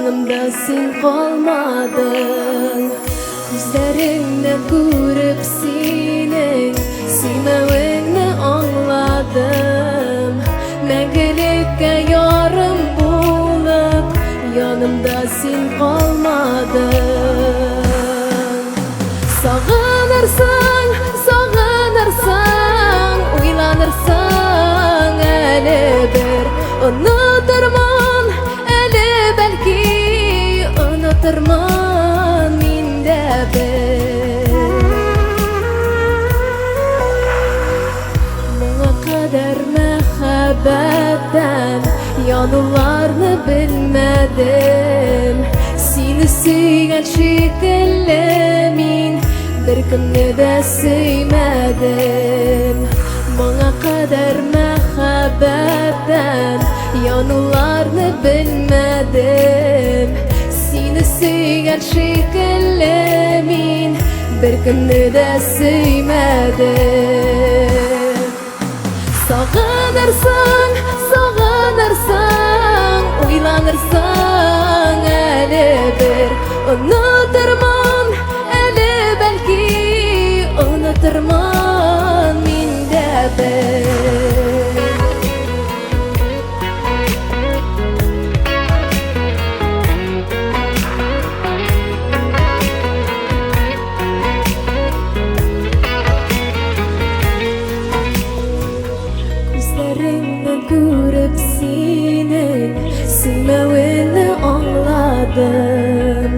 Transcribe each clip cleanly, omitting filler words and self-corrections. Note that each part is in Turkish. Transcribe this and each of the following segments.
Yanımda sen kalmadın. Gözlerimden görüp seni, sevmevini anladım. Мәңгелеккә yarım bulup, yanımda sen kalmadın. Sağınırsın, sağınırsın, uylanırsın әле bir. Unuturman әле belki, unuturman minde bir. Моңа кадәр мәхәббәттән yanılarını bilmedim. Seni söygen şekilli min bir kümne de söymedim. Bana kadar mehabbetten yanılarını bilmedim. Seni söygen şekilli min bir kümne de söymedim. Sağınırsın, sağınırsın, uylanırsın әле bir. Unuturman әле belki, unuturman minde bir. Gözlerinden görüp senin sevmevini anladım.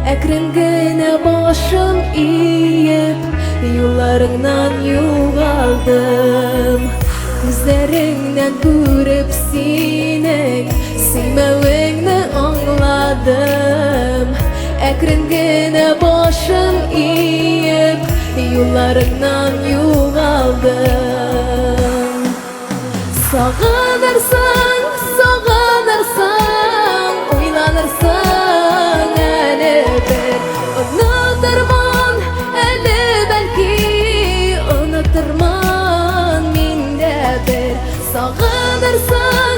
Ekrin gene başım eğip yollarından yoğaldım. Gözlerinden görüp senin sevmevini anladım. Ekrin gene başım eğip yollarından yoğaldım. Sağınırsın, sağınırsın, uylanırsın әле bir. Unuturman әле belki, unuturman minde bir. Sağınırsın,